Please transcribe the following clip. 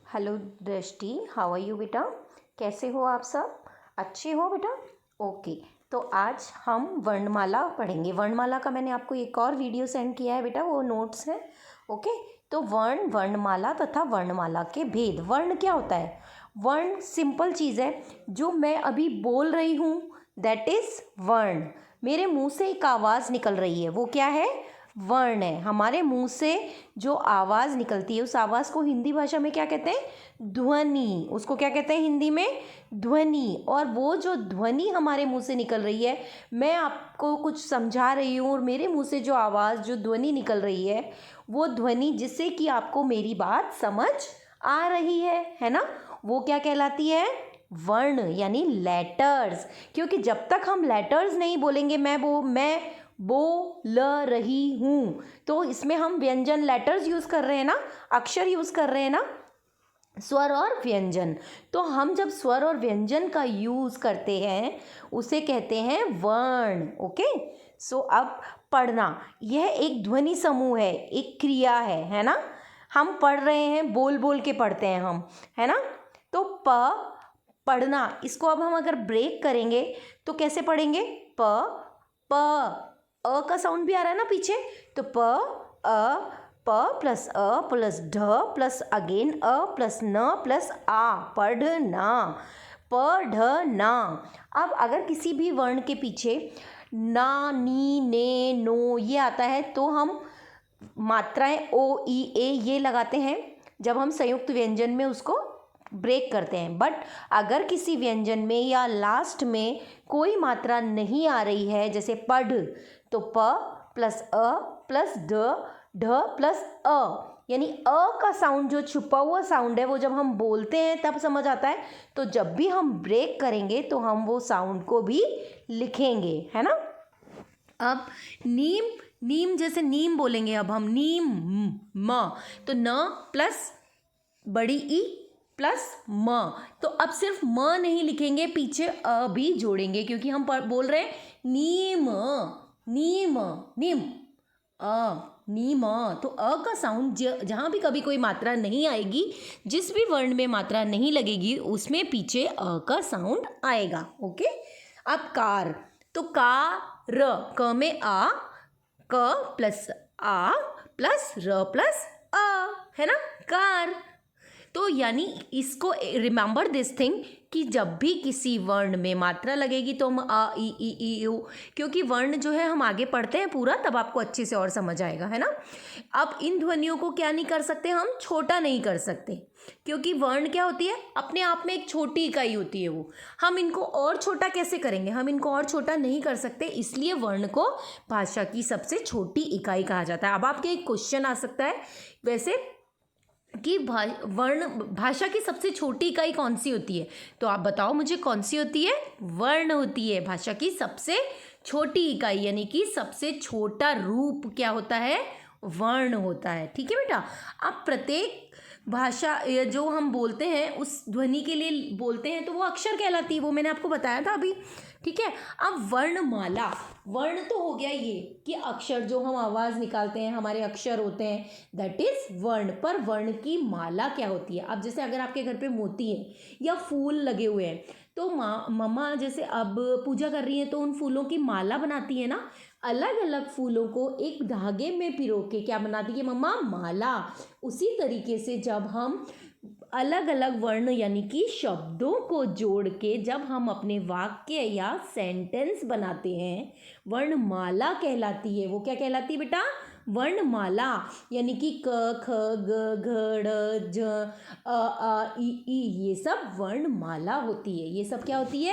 Hello दृष्टि, how are you बेटा। कैसे हो आप सब? अच्छे हो बेटा? ओके। तो आज हम वर्णमाला पढ़ेंगे। वर्णमाला का मैंने आपको एक और वीडियो सेंड किया है बेटा, वो नोट्स हैं। ओके। तो वर्णमाला तथा वर्णमाला के भेद। वर्ण क्या होता है? वर्ण सिंपल चीज़ है, जो मैं अभी बोल रही हूँ दैट इज़ वर्ण। मेरे मुंह से एक आवाज़ निकल रही है, वो क्या है? वर्ण है। हमारे मुंह से जो आवाज़ निकलती है उस आवाज़ को हिंदी भाषा में क्या कहते हैं? ध्वनि। उसको क्या कहते हैं हिंदी में? ध्वनि। और वो जो ध्वनि हमारे मुंह से निकल रही है, मैं आपको कुछ समझा रही हूँ और मेरे मुंह से जो आवाज़ जो ध्वनि निकल रही है, वो ध्वनि जिससे कि आपको मेरी बात समझ आ रही है ना, वो क्या कहलाती है? वर्ण यानी लेटर्स। क्योंकि जब तक हम लेटर्स नहीं बोलेंगे, मैं बोल रही हूँ, तो इसमें हम व्यंजन लेटर्स यूज़ कर रहे हैं ना, अक्षर यूज़ कर रहे हैं ना, स्वर और व्यंजन। तो हम जब स्वर और व्यंजन का यूज़ करते हैं उसे कहते हैं वर्ण। ओके। सो अब पढ़ना, यह एक ध्वनि समूह है, एक क्रिया है ना। हम पढ़ रहे हैं, बोल बोल के पढ़ते हैं हम, है ना। तो पढ़ना, इसको अब हम अगर ब्रेक करेंगे तो कैसे पढ़ेंगे? प अ का साउंड भी आ रहा है ना पीछे, तो प प्लस ढ प्लस अगेन अ प्लस न प्लस आ, पढ़ना, पढ़ना। अब अगर किसी भी वर्ण के पीछे ना, नी, ने, नो ये आता है तो हम मात्राएं ओ, ई, ए ये लगाते हैं जब हम संयुक्त व्यंजन में उसको ब्रेक करते हैं। बट अगर किसी व्यंजन में या लास्ट में कोई मात्रा नहीं आ रही है, जैसे पढ़, तो प प्लस अ प्लस ढ प्लस अ, यानी अ का साउंड जो छुपा हुआ साउंड है वो जब हम बोलते हैं तब समझ आता है। तो जब भी हम ब्रेक करेंगे तो हम वो साउंड को भी लिखेंगे, है ना। अब नीम जैसे नीम बोलेंगे, अब हम नीम म, तो न प्लस बड़ी ई प्लस म, तो अब सिर्फ म नहीं लिखेंगे, पीछे अ भी जोड़ेंगे, क्योंकि हम बोल रहे हैं नीम नीम नीम नीम। तो अ का साउंड जहाँ भी कभी कोई मात्रा नहीं आएगी, जिस भी वर्ण में मात्रा नहीं लगेगी उसमें पीछे अ का साउंड आएगा। ओके। अब कार, तो क में आ, क प्लस आ प्लस र प्लस अ, है ना, कार। तो यानी इसको रिमेंबर दिस थिंग कि जब भी किसी वर्ण में मात्रा लगेगी तो हम आ, ई उ, क्योंकि वर्ण जो है हम आगे पढ़ते हैं पूरा, तब आपको अच्छे से और समझ आएगा, है ना। अब इन ध्वनियों को क्या नहीं कर सकते, हम छोटा नहीं कर सकते, क्योंकि वर्ण क्या होती है, अपने आप में एक छोटी इकाई होती है वो। हम इनको और छोटा कैसे करेंगे? हम इनको और छोटा नहीं कर सकते, इसलिए वर्ण को भाषा की सबसे छोटी इकाई कहा जाता है। अब आपके एक क्वेश्चन आ सकता है वैसे कि वर्ण भाषा की सबसे छोटी इकाई कौन सी होती है, तो आप बताओ मुझे कौन सी होती है? वर्ण होती है भाषा की सबसे छोटी इकाई, यानी कि सबसे छोटा रूप क्या होता है? वर्ण होता है। ठीक है बेटा। अब प्रत्येक भाषा जो हम बोलते हैं उस ध्वनि के लिए बोलते हैं तो वो अक्षर कहलाती है, वो मैंने आपको बताया था अभी। ठीक है। अब वर्णमाला, वर्ण तो हो गया ये कि अक्षर जो हम आवाज़ निकालते हैं हमारे अक्षर होते हैं, दैट इज वर्ण। पर वर्ण की माला क्या होती है? अब जैसे अगर आपके घर पे मोती है या फूल लगे हुए हैं, तो मम्मा जैसे अब पूजा कर रही है तो उन फूलों की माला बनाती है ना, अलग अलग फूलों को एक धागे में पिरो के क्या बनाती है मम्मा? माला। उसी तरीके से जब हम अलग अलग वर्ण यानी कि शब्दों को जोड़ के जब हम अपने वाक्य या सेंटेंस बनाते हैं, वर्णमाला कहलाती है। वो क्या कहलाती है बेटा? वर्णमाला। यानी कि क ख ग घ ड़ ज अ आ ई ये सब वर्णमाला होती है। ये सब क्या होती है?